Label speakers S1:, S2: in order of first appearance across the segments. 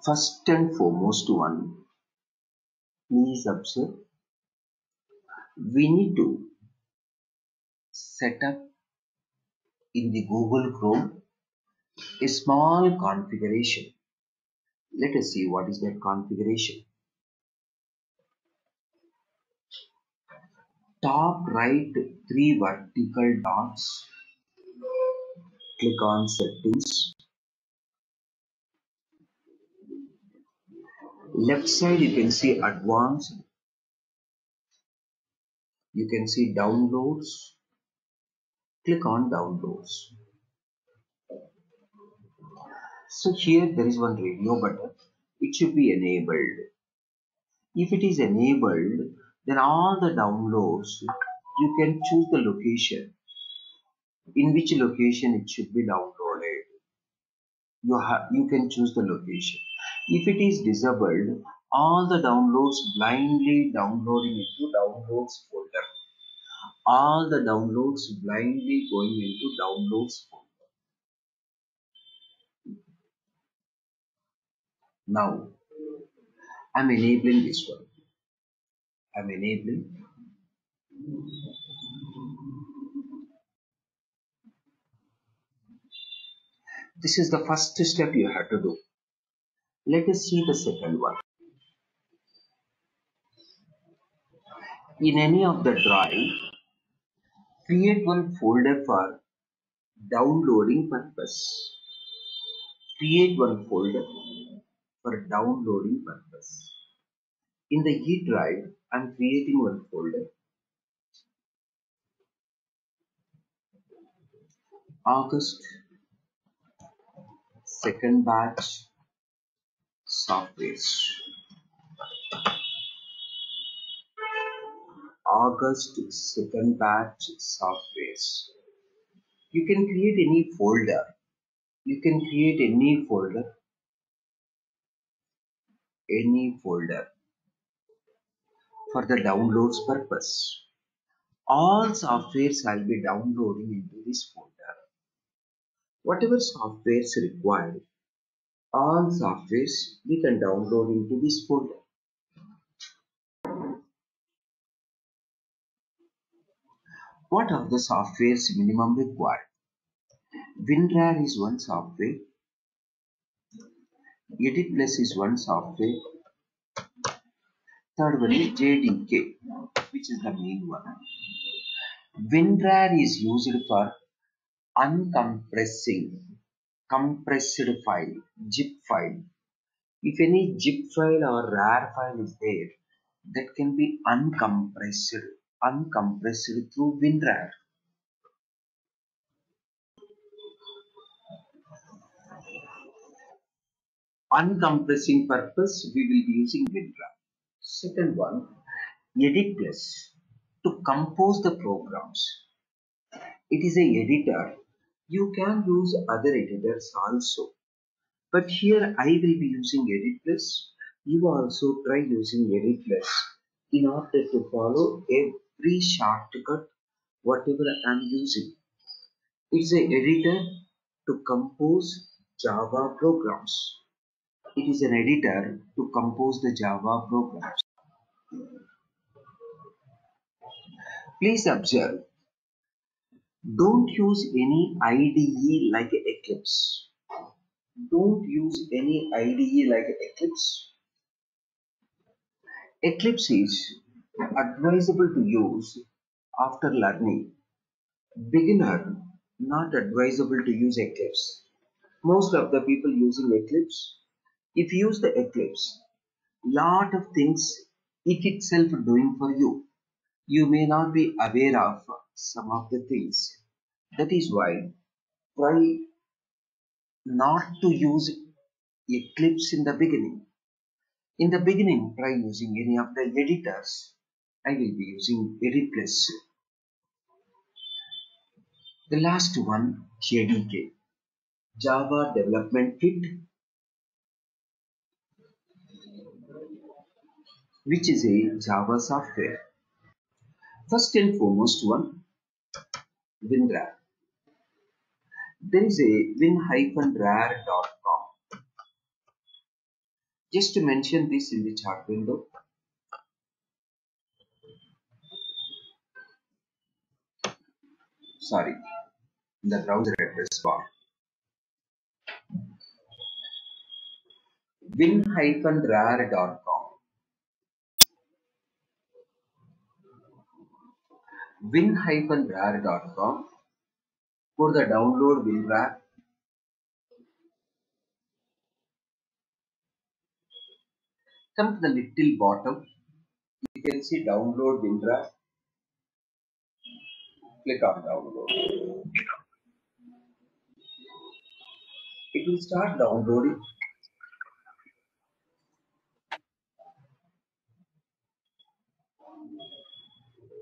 S1: First and foremost one, please observe, we need to set up in the Google Chrome a small configuration. Let us see what is that configuration. Top right three vertical dots, click on settings. Left side you can see advanced, you can see downloads, click on downloads. So here there is one radio button, it should be enabled. If it is enabled, then all the downloads, you can choose the location, in which location it should be downloaded. You can choose the location. If it is disabled, all the downloads blindly downloading into downloads folder. All the downloads blindly going into downloads folder. Now, I'm enabling this one. I'm enabling. This is the first step you have to do. Let us see the second one. In any of the drive, create one folder for downloading purpose. Create one folder for downloading purpose. In the E drive, I'm creating one folder. August second batch softwares. August second batch softwares. You can create any folder. You can create any folder for the downloads purpose. All softwares I'll be downloading into this folder. Whatever softwares required, all softwares we can download into this folder. What are the softwares minimum required? WinRAR is one software. EditPlus is one software. Third one is JDK, which is the main one. WinRAR is used for uncompressing compressed file, zip file. If any zip file or RAR file is there, that can be uncompressed through WinRAR. Uncompressing purpose, we will be using WinRAR. Second one, EditPlus, to compose the programs. It is a editor. You can use other editors also. But here I will be using EditPlus. You also try using EditPlus in order to follow every shortcut whatever I am using. It's an editor to compose Java programs. It is an editor to compose the Java programs. Please observe, don't use any IDE like Eclipse. Don't use any IDE like Eclipse. Eclipse is advisable to use after learning. Beginner, not advisable to use Eclipse. Most of the people using Eclipse, if you use the Eclipse, lot of things it itself doing for you. You may not be aware of some of the things. That is why try not to use Eclipse in the beginning. In the beginning, try using any of the editors. I will be using EditPlus. The last one, JDK, Java Development Kit, which is a Java software. First and foremost one, WinRAR. There is a win-rar.com. Just to mention this in the chart window, sorry, in the browser address bar, win-rare.com. Win-rare.com. For the download WinRAR, come to the little bottom. You can see download WinRAR. Click on download. It will start downloading.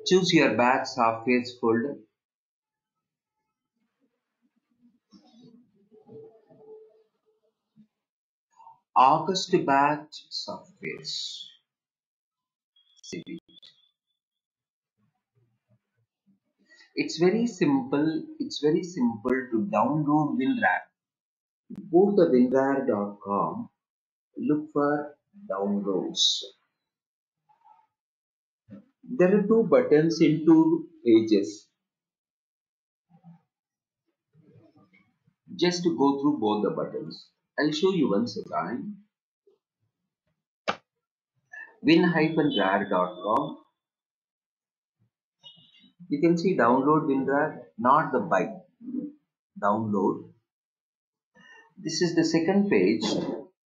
S1: Choose your batch softwares folder. August batch softwares. CD. It's very simple. It's very simple to download WinRAR. Go to the winrar.com. Look for downloads. There are two buttons in two pages. Just to go through both the buttons. I'll show you once again. Win-rare.com. You can see download WinRAR, not the buy. Download. This is the second page.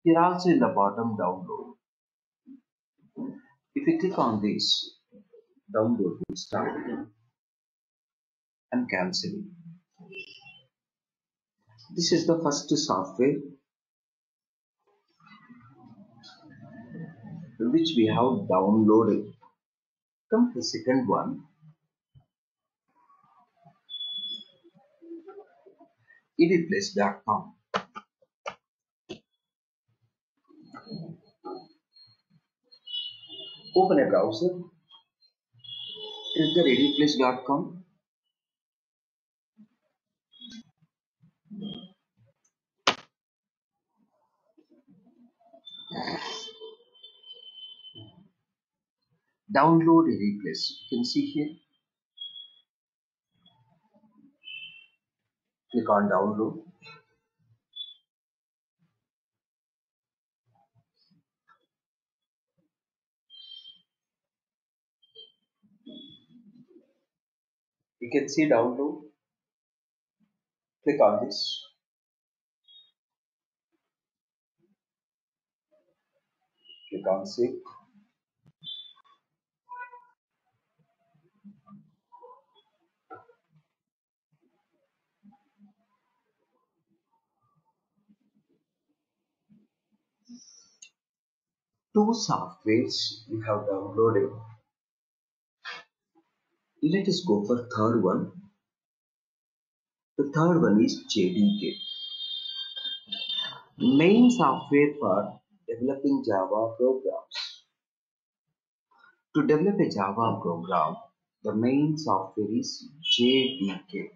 S1: Here also in the bottom download. If you click on this, download will start. I'm cancelling. This is the first software which we have downloaded. Come to the second one. editplace.com. Open a browser. Enter editplace.com. Download editplace. You can see here. Click on download. You can see download. Click on this. Click on save. Two softwares we have downloaded. Let us go for third one. The third one is JDK. Main software for developing Java programs. To develop a Java program, the main software is JDK.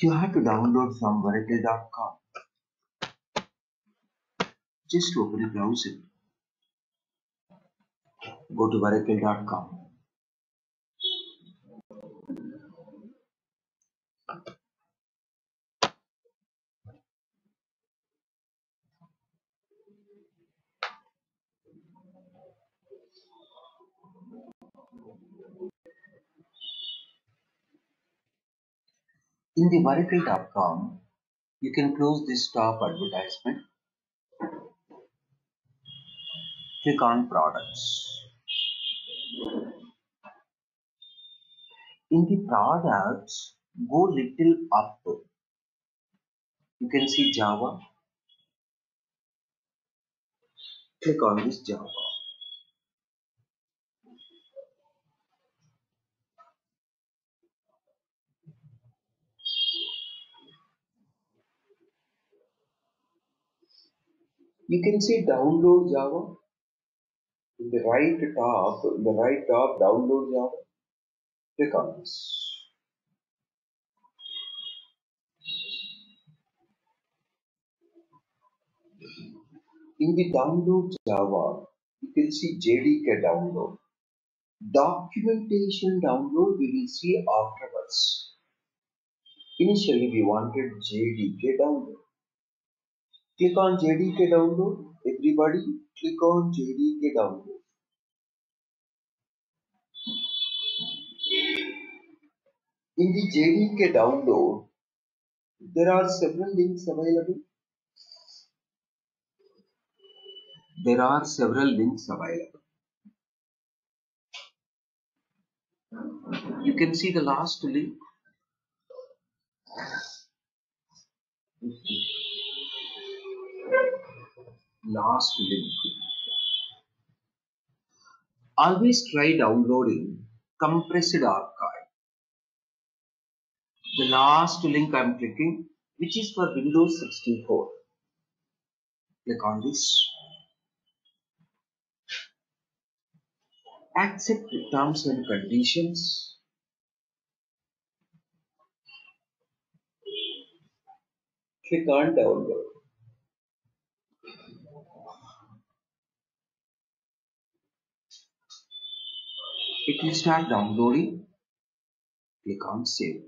S1: You have to download from Oracle.com. Just open a browser. Go to Oracle.com. In the Oracle.com, you can close this top advertisement. Click on Products. In the Products, go little up. You can see Java. Click on this Java. You can see download Java. In the right top, download Java. Click on this. In the download Java, you can see JDK download. Documentation download we will see afterwards. Initially we wanted JDK download. Click on JDK download. Everybody click on JDK download. In the JDK download, there are several links available. There are several links available. You can see the last link. Last link. Always try downloading compressed archive. The last link I'm clicking, which is for Windows 64. Click on this. Accept the terms and conditions. Click on download. It will start downloading. Click on save.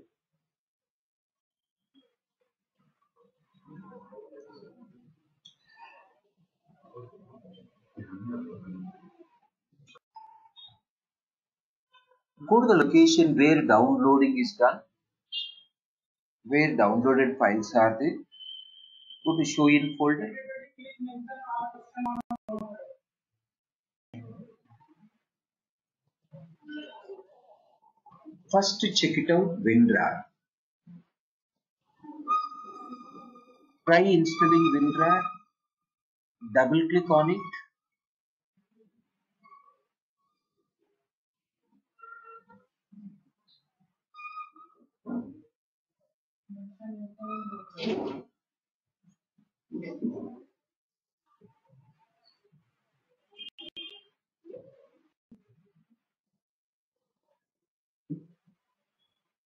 S1: Go to the location where downloading is done, where downloaded files are there. Go to show in folder. First check it out WinRAR. Try installing WinRAR. Double click on it.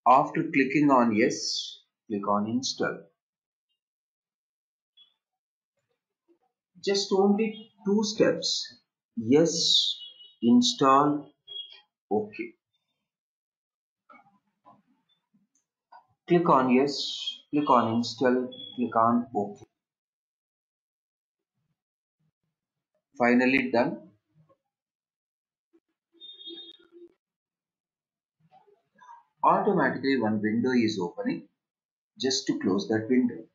S1: After clicking on yes, click on install. Just only two steps. Yes, install, OK. Click on yes, click on install, click on OK. Finally done. Automatically one window is opening. Just to close that window.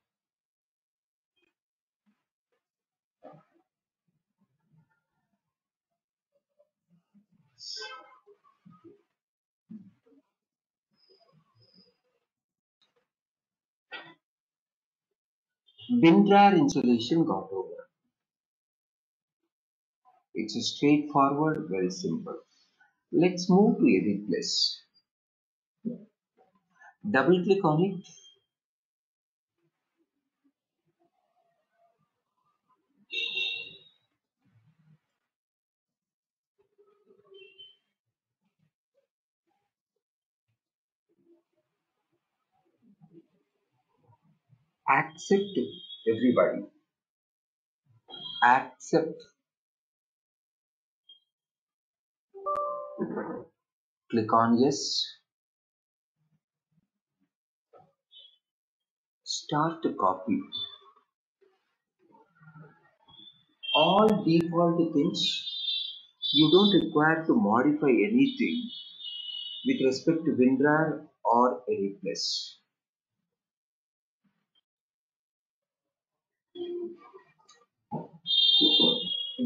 S1: WinRAR installation got over. It's a straightforward, very simple. Let's move to Edit Plus. Double click on it. Accept, everybody. Accept. Click on yes. Start to copy. All default things. You don't require to modify anything with respect to WinRAR or Edit Plus.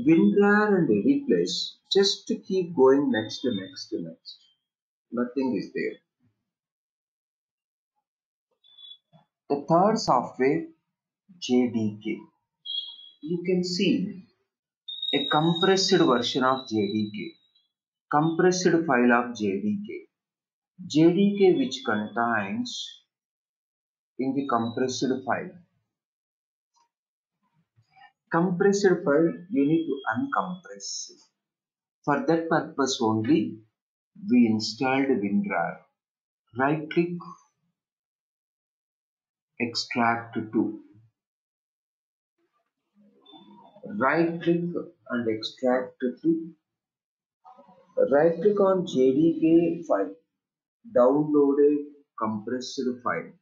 S1: WinRAR and Edit Plus, just to keep going next to next to next. Nothing is there. The third software, JDK. You can see a compressed version of JDK, compressed file of JDK, JDK which contains in the compressed file. Compressed file you need to uncompress. For that purpose only we installed WinRAR. Right click, extract to. Right click and extract to. Right click on JDK file, downloaded compressed file.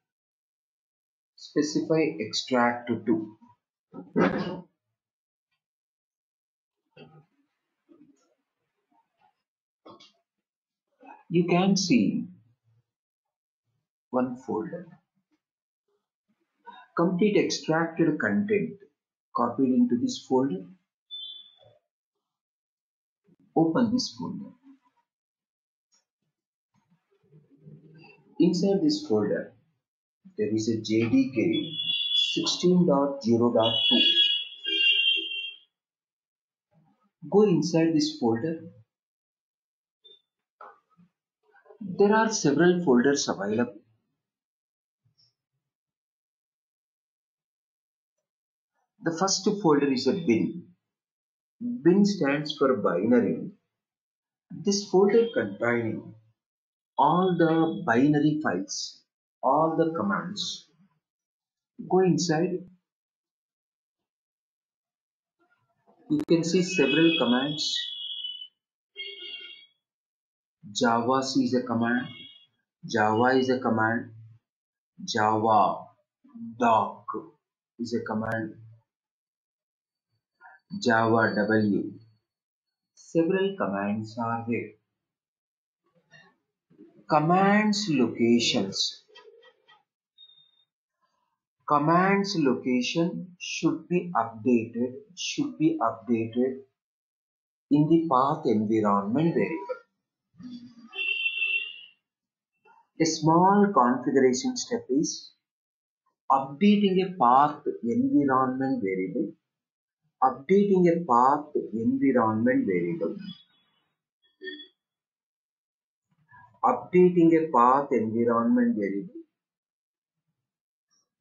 S1: Specify extract to. You can see one folder. Complete extracted content copied into this folder. Open this folder. Inside this folder, there is a JDK 16.0.2. Go inside this folder. There are several folders available. The first folder is a bin. Bin stands for binary. This folder containing all the binary files, all the commands. Go inside. You can see several commands. Java is a command. Java is a command. Java doc is a command. Java W. Several commands are there. Commands locations. Commands location should be updated in the path environment variable. A small configuration step is updating a path environment variable. Updating a path environment variable. Updating a path environment variable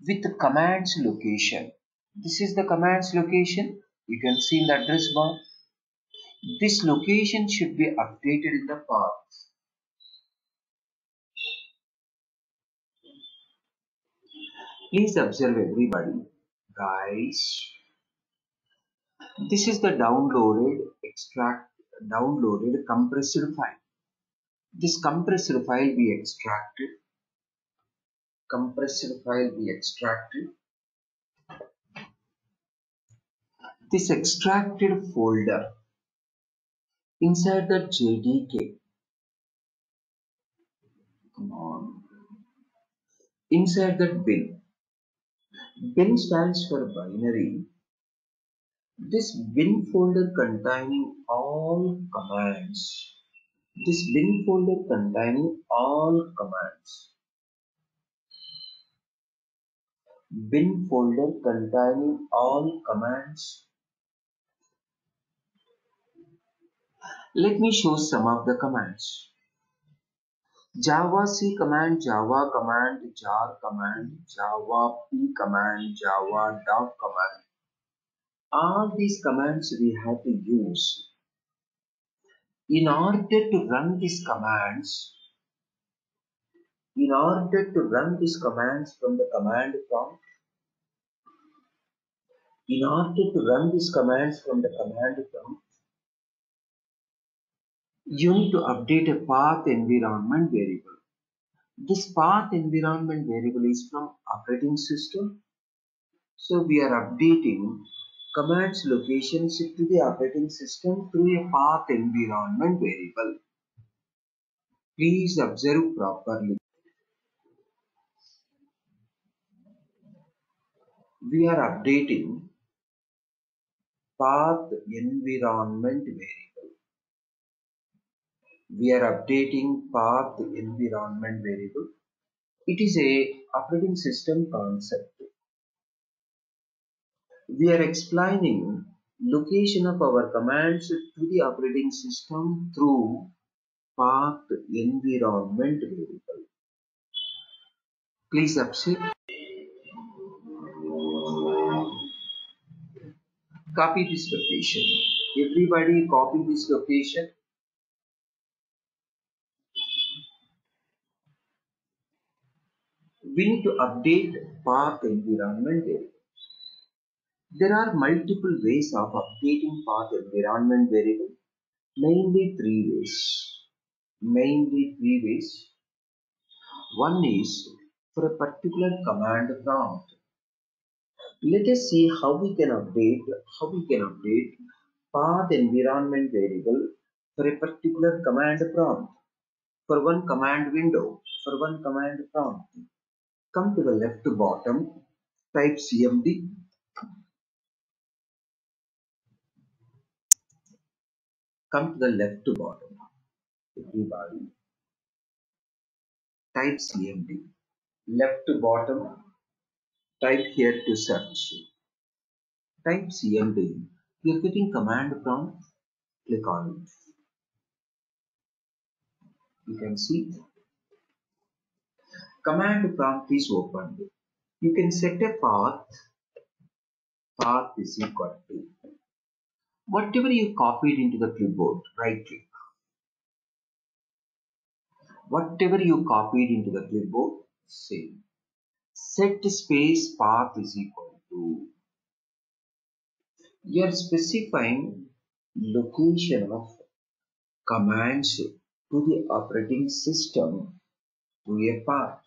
S1: with the commands location. This is the commands location. You can see in the address bar. This location should be updated in the path. Please observe everybody. Guys, this is the downloaded compressed file. This compressed file we extracted. This extracted folder inside the JDK. Come on. Inside that bin. Bin stands for binary. This bin folder containing all commands. This bin folder containing all commands. Bin folder containing all commands. Let me show some of the commands. Java C command, Java command, jar command, Java P command, Java doc command. All these commands we have to use. In order to run these commands, from the command prompt, you need to update a path environment variable. This path environment variable is from operating system. So we are updating commands locations to the operating system through a path environment variable. Please observe properly. We are updating path environment variable. It is a operating system concept. We are explaining location of our commands to the operating system through path environment variable. Please observe. Copy this location. Everybody copy this location. We need to update path environment variable. There are multiple ways of updating path environment variable, mainly three ways. Mainly three ways. One is for a particular command prompt. Let us see how we can update path environment variable for a particular command prompt, for one command window, for one command prompt. Come to the left bottom, type cmd. Come to the left bottom, everybody. Type cmd. Left bottom, type here to search. Type cmd. You are getting command prompt. Click on it. You can see command prompt is opened. You can set a path. Path is equal to whatever you copied into the clipboard. Right click. Whatever you copied into the clipboard, save. Set space path is equal to, you are specifying location of commands to the operating system to a path.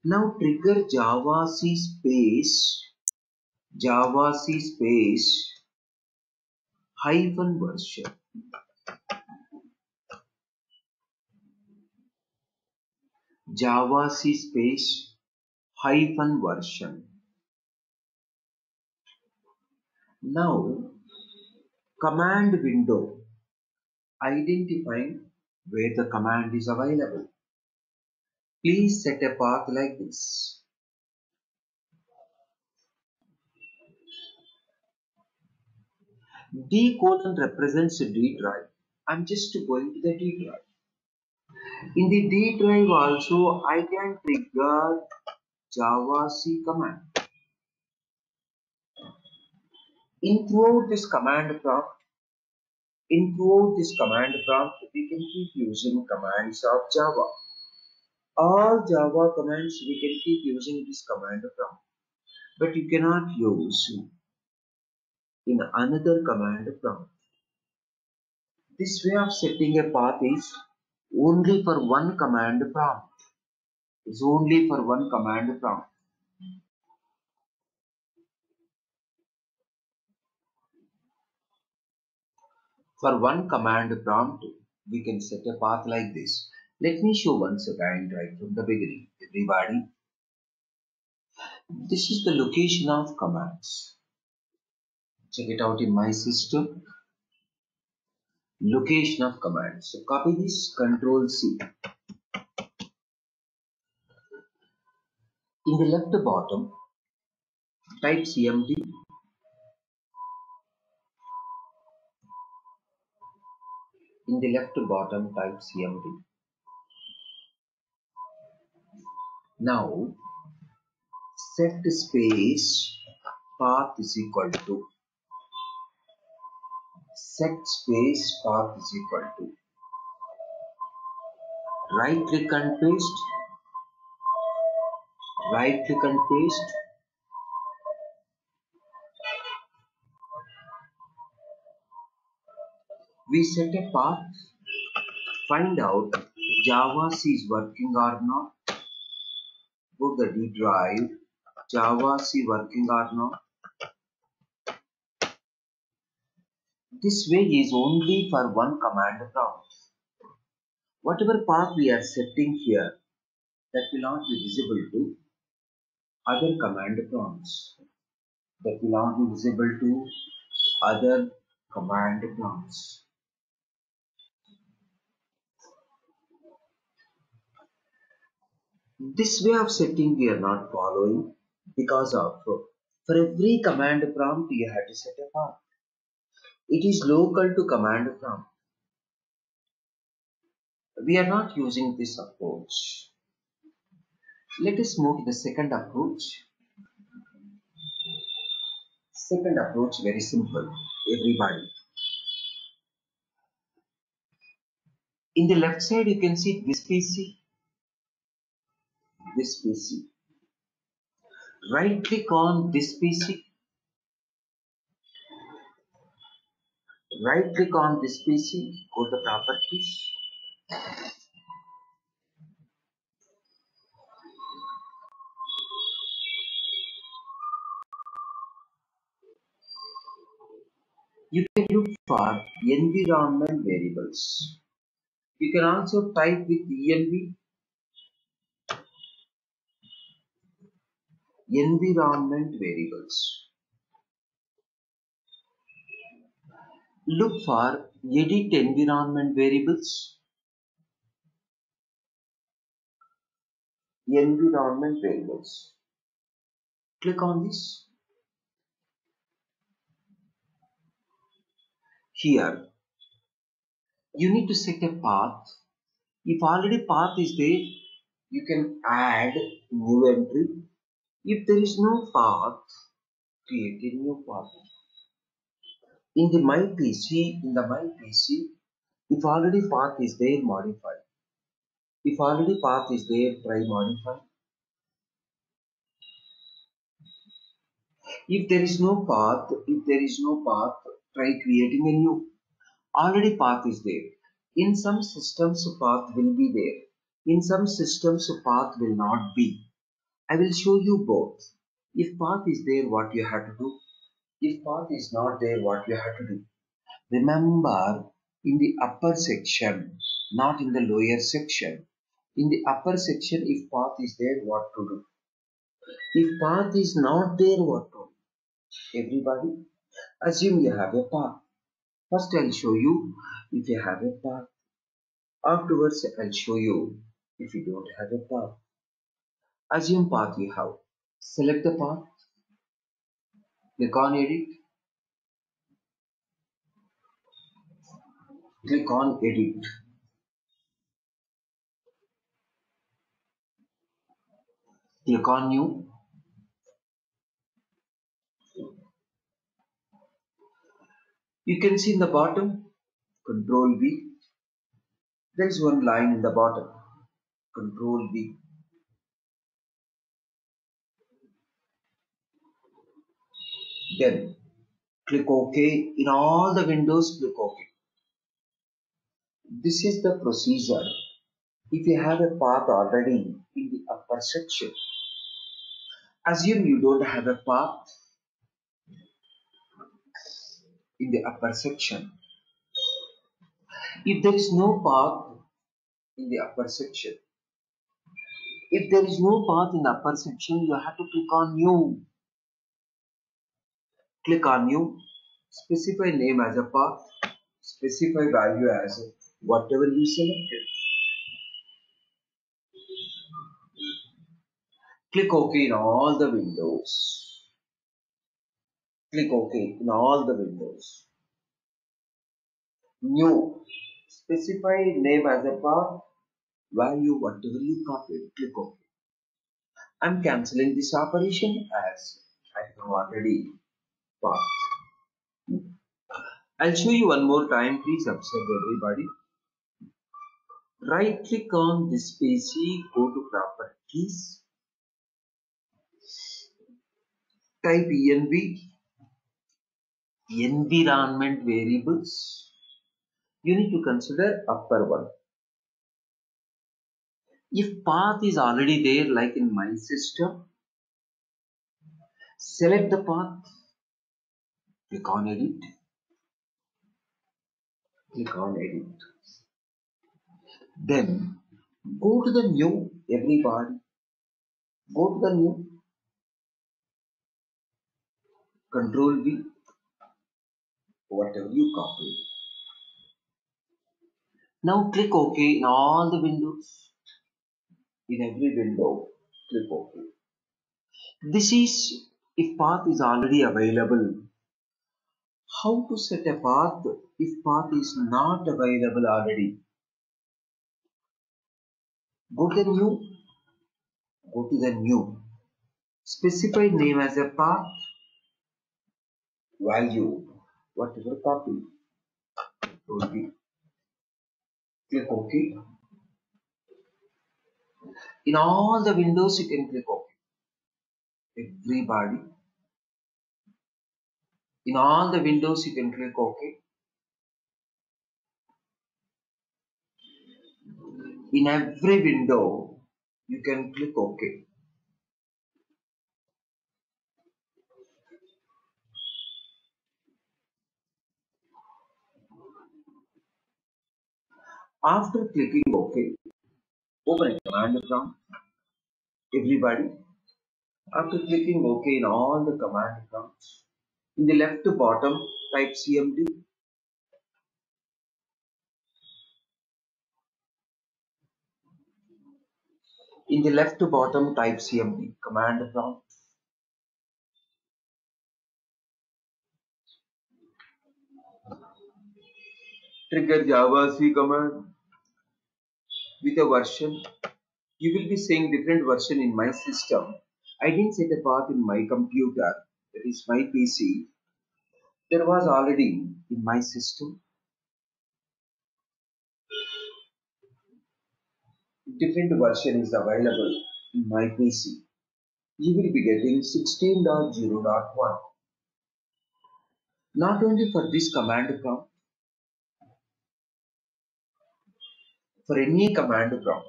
S1: Now trigger Java C space hyphen version. Java C space hyphen version. Now command window, identifying where the command is available. Please set a path like this. D colon represents D drive. I'm just going to the D drive. In the D drive also I can trigger Java C command. In throughout this command prompt, we can keep using commands of Java. All Java commands we can keep using this command prompt, but you cannot use in another command prompt. This way of setting a path is only for one command prompt. It's only for one command prompt. For one command prompt, we can set a path like this. Let me show once again right from the beginning. Everybody, this is the location of commands. Check it out in my system. Location of commands. So copy this, Control C. In the left bottom, type cmd. In the left bottom, type cmd. Now, set space path is equal to, set space path is equal to, right click and paste, right click and paste. We set a path, find out Java C is working or not. Go to the D drive, Java C working or not. This way is only for one command prompt. Whatever path we are setting here, that will not be visible to other command prompts. That will not be visible to other command prompts. This way of setting we are not following because of for every command prompt you have to set a path. It is local to command prompt. We are not using this approach. Let us move to the second approach. Second approach, very simple, everybody. In the left side you can see this PC, this PC. Right click on this PC, Right click on this PC, go to properties. You can look for environment variables. You can also type with env environment variables. Look for edit environment variables. Environment variables. Click on this. Here, you need to set a path. If already path is there, you can add new entry. If there is no path, create a new path. In the my PC, if already path is there, modify. If already path is there, try modify. If there is no path, try creating a new. Already path is there. In some systems, path will be there. In some systems, path will not be. I will show you both. If path is there, what you have to do. If path is not there, what you have to do. Remember, in the upper section, not in the lower section. In the upper section, if path is there, what to do? If path is not there, what to do? Everybody, assume you have a path. First, I'll show you if you have a path. Afterwards, I'll show you if you don't have a path. Assume path you have. Select the path, click on edit, click on edit. Click on new. You can see in the bottom, Control V. There is one line in the bottom, Control V. Then click OK. In all the windows, click OK. This is the procedure. If you have a path already in the upper section, assume you don't have a path in the upper section. If there is no path in the upper section, if there is no path in the upper section, you have to click on new. Click on new. Specify name as a path. Specify value as whatever you selected. Click OK in all the windows. Click OK in all the windows. New. Specify name as a path. Value whatever you copied. Click OK. I'm cancelling this operation as I have already path. I'll show you one more time. Please observe everybody. Right click on this PC, go to properties, type env, environment variables. You need to consider upper one. If path is already there, like in my system, select the path, click on edit, click on edit. Then go to the new, everybody. Go to the new, Control V, whatever you copied. Now click OK in all the windows. In every window, click OK. This is if path is already available. How to set a path if path is not available already? Go to the new, go to the new. Specify name as a path, value, whatever copy. Click OK. In all the windows, you can click OK. Everybody. In all the windows, you can click OK. In every window, you can click OK. After clicking OK, open a command prompt. Everybody, after clicking OK in all the command prompts, in the left bottom, type CMD. In the left bottom, type CMD, command prompt. Trigger Java C command with a version. You will be seeing different version in my system. I didn't set a path in my computer, that is my PC. There was already in my system. Different version is available in my PC. You will be getting 16.0.1. Not only for this command prompt, for any command prompt.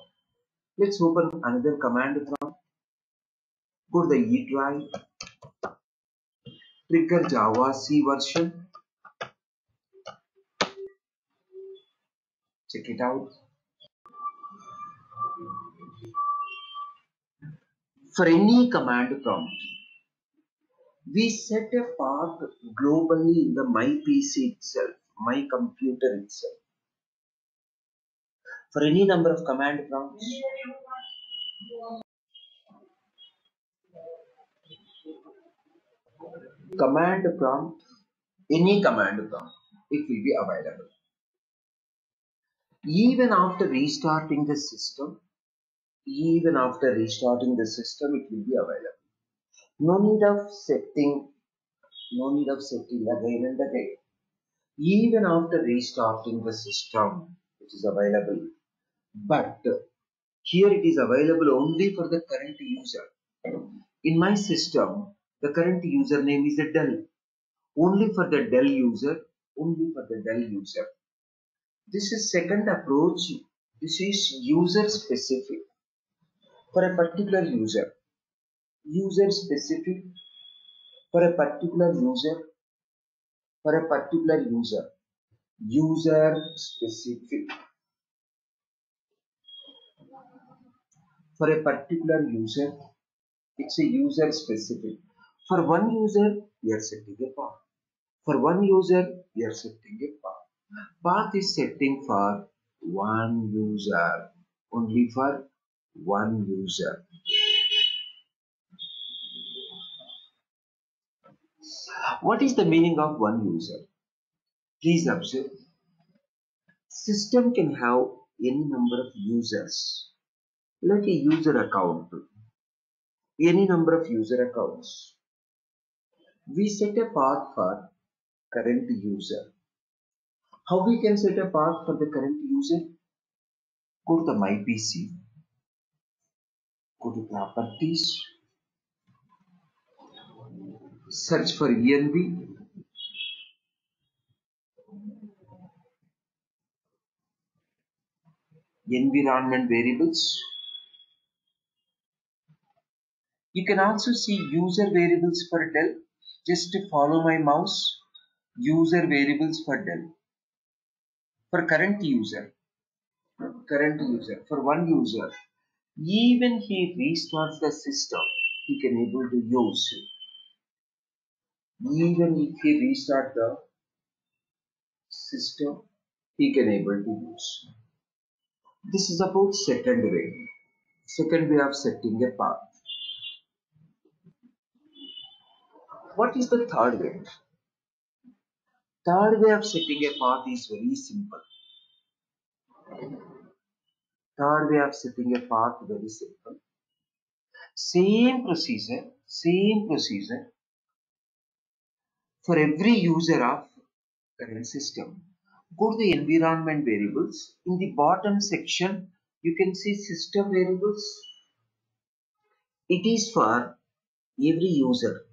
S1: Let's open another command prompt. Go to the E drive, trigger Java C version. Check it out. For any command prompt, we set a path globally in the my PC itself, my computer itself. For any number of command prompts, command prompt, any command prompt, it will be available. Even after restarting the system, it will be available. No need of setting again and again. Even after restarting the system, it is available. But here it is available only for the current user. In my system, the current username is a Dell. Only for the Dell user. This is second approach. This is user specific. For a particular user. User specific. For a particular user. User specific. For a particular user, it's a user specific. For one user, we are setting a path. For one user, we are setting a path. Path is setting for one user. Only for one user. What is the meaning of one user? Please observe. System can have any number of users. Like a user account. Any number of user accounts. We set a path for current user. How we can set a path for the current user? Go to the My PC, go to Properties, search for ENV, Environment Variables. You can also see User Variables for Dell. Just follow my mouse. User Variables for Dell. For current user, for one user, even he restarts the system, he can able to use it. Even if he restart the system, he can able to use. This is about second way of setting a path. What is the third way? Third way of setting a path is very simple. Third way of setting a path very simple. Same procedure for every user of current system. Go to the environment variables. In the bottom section, you can see system variables. It is for every user.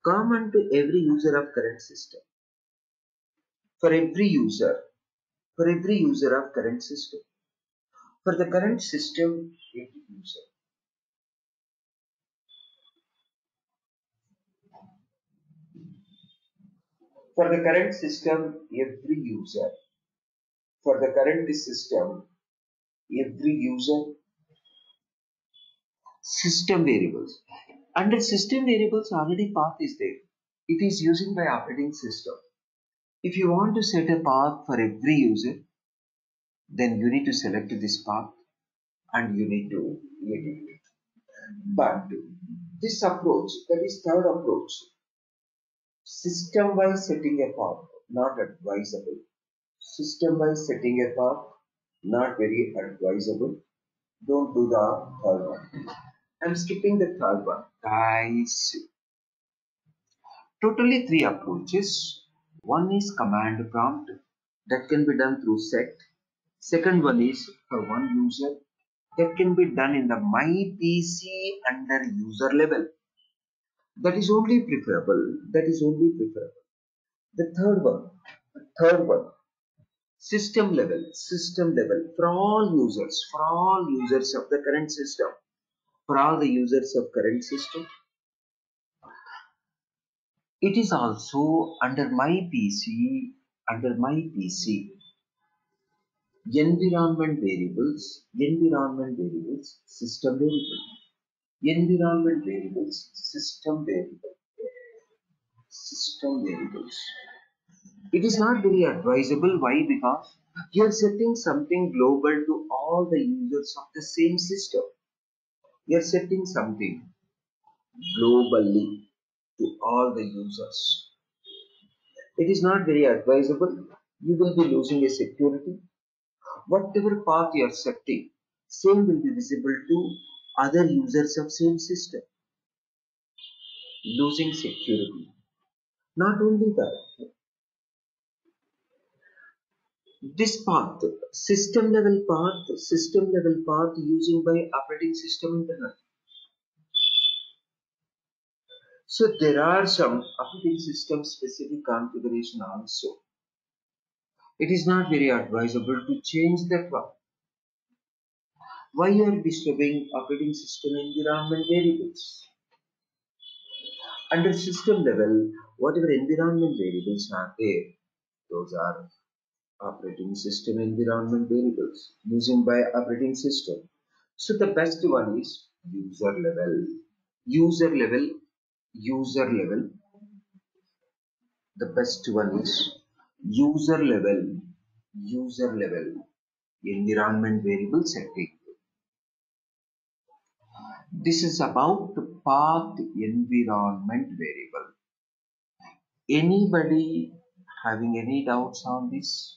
S1: Common to every user of current system. For every user of current system. For the current system, every user. For the current system, every user. For the current system, every user. System variables. Under system variables, already path is there. It is using by operating system. If you want to set a path for every user, then you need to select this path and you need to edit it. But this approach, that is third approach, system-wise setting a path, not advisable. System-wise setting a path, not very advisable. Don't do the third one. I'm skipping the third one. Guys, totally three approaches. One is command prompt that can be done through set. Second one is for one user that can be done in the my PC under user level. That is only preferable. That is only preferable. The third one, system level for all users of the current system, for all the users of current system. It is also under my PC, system variable, system variables. It is not very advisable. Why? Because you are setting something global to all the users of the same system. You are setting something globally to all the users. It is not very advisable. You will be losing a security. Whatever path you are setting, same will be visible to other users of same system. Losing security. Not only that, this path, system level path using by operating system internal. So there are some operating system specific configuration also. It is not very advisable to change that one. Why you are disturbing operating system environment variables? Under system level, whatever environment variables are there, those are operating system environment variables using by operating system. So the best one is user level. User level, user level. The best one is user level environment variable setting. This is about path environment variable. Anybody having any doubts on this?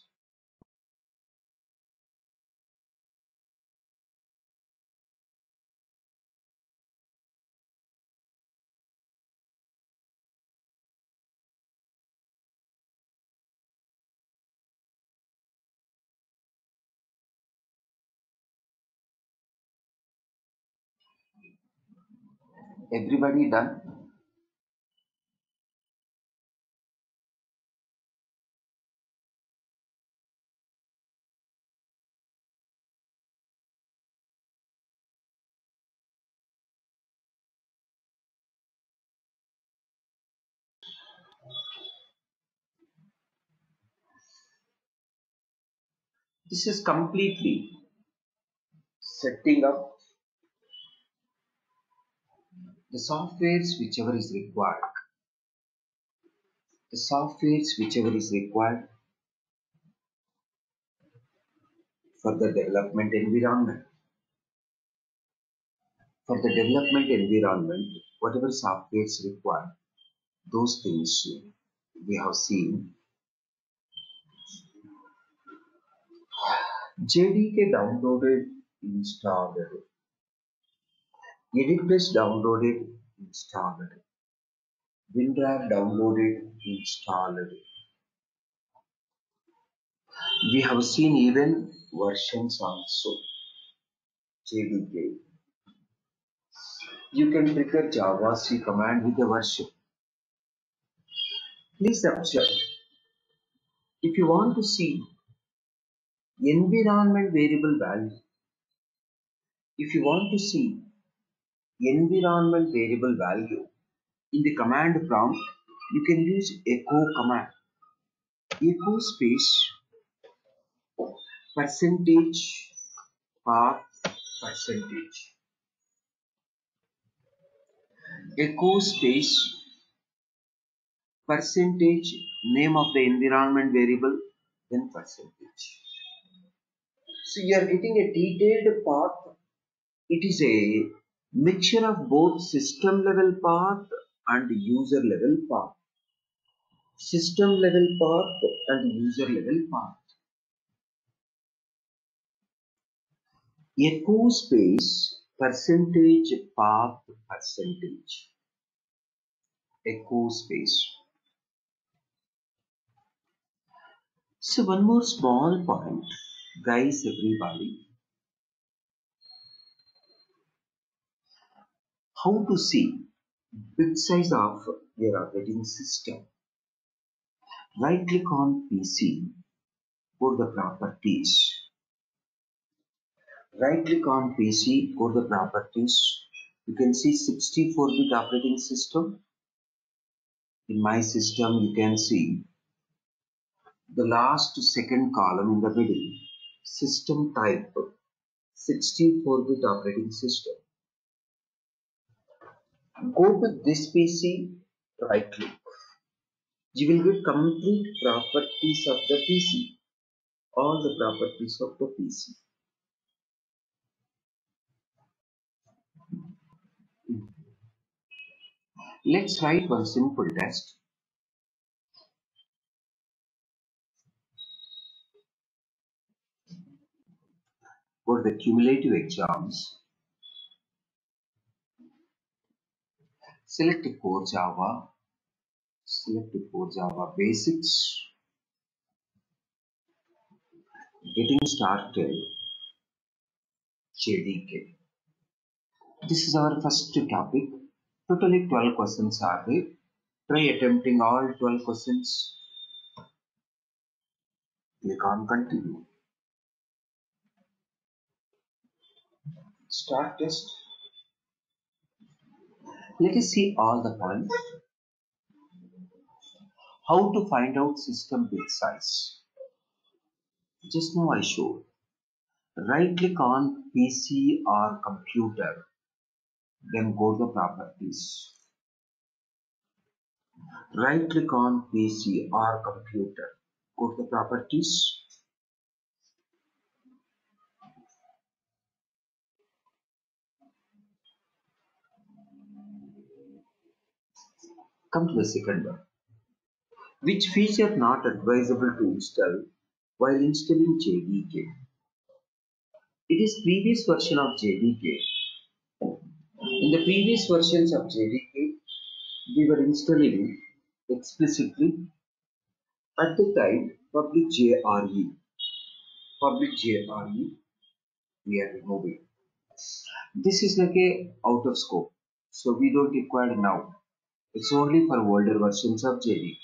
S1: Everybody done? This is completely setting up the softwares whichever is required. The softwares whichever is required for the development environment. For the development environment, whatever softwares required, those things we have seen. JDK downloaded, installed. EditPlus downloaded, installed. WinRAR downloaded, installed. We have seen even versions also. JDK. You can trigger Java C command with a version. Please observe. If you want to see environment variable value, If you want to see environment variable value in the command prompt, you can use echo command. Echo space percentage path percentage. Echo space percentage name of the environment variable, then percentage. So you are getting a detailed path. It is a mixture of both system level path and user level path. System level path and user level path. Echo space percentage path percentage. Echo space. So one more small point, guys, everybody. How to see bit size of your operating system. Right click on PC, go to the properties. Right click on PC, go to the properties. You can see 64-bit operating system. In my system, you can see the last second column in the middle. System type 64-bit operating system. Go to this PC, right click. You will get complete properties of the PC. All the properties of the PC. Let's write one simple test. For the cumulative exams, select Core Java, select Core Java Basics, Getting Started, JDK. This is our first topic. Totally 12 questions are there. Try attempting all 12 questions. Click on Continue. Start test. Let us see all the points. How to find out system bit size. Just now I showed. Right click on PC or computer. Then go to the properties. Right click on PC or computer. Go to the properties. Come to the second one. Which feature not advisable to install while installing JDK? It is previous version of JDK. In the previous versions of JDK, we were installing explicitly at the time public JRE. Public JRE we are removing. This is like a out of scope, so we don't require now. It's only for older versions of JDK.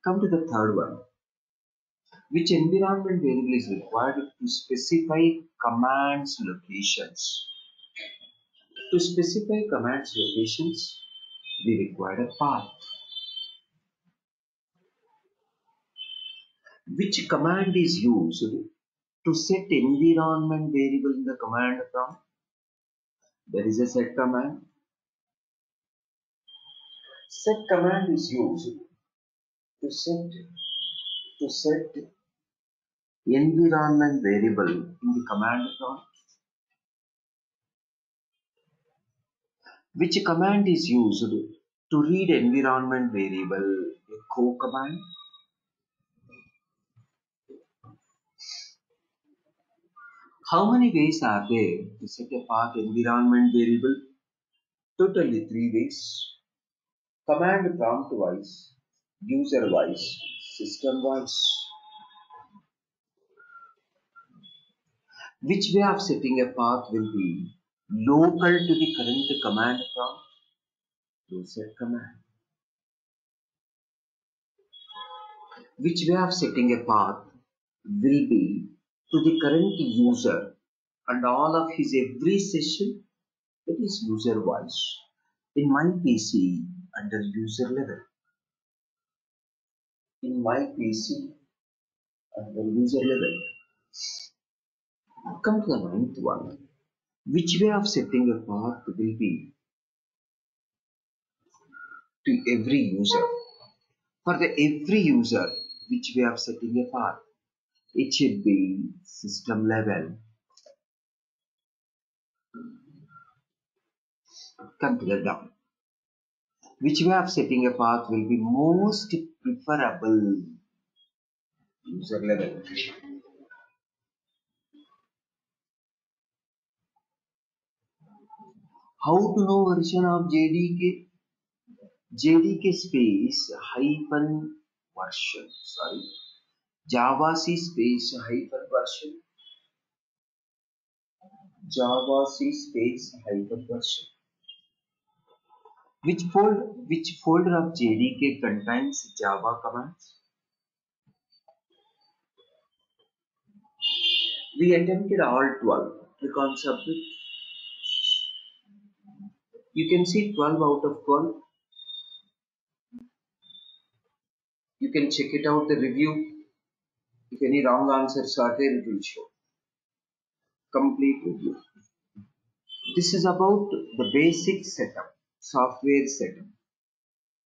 S1: Come to the third one. Which environment variable is required to specify commands locations? To specify commands locations, we require a path. Which command is used to set environment variable in the command prompt? There is a set command. Set command is used to set environment variable in the command prompt. Which command is used to read environment variable? Echo command. How many ways are there to set a path environment variable? Totally 3 ways. Command prompt wise, user wise, system wise. Which way of setting a path will be local to the current command prompt? To set command. Which way of setting a path will be to the current user? and all of his every session, that is user voice. In my PC, under user level. In my PC, under user level. Come to the ninth one. Which way of setting a path will be to every user? For the every user, which way of setting a path? It should be system level. Come to the down. Which way of setting a path will be most preferable? User level. How to know version of JDK? JDK space hyphen version. Sorry. Java C space hyphen version. Java C space hyphen version. Which folder of JDK contains Java commands? We attempted all 12. Click on submit. You can see 12 out of 12. You can check it out the review. If any wrong answers are there, it will show. Complete review. This is about the basic setup, software setup.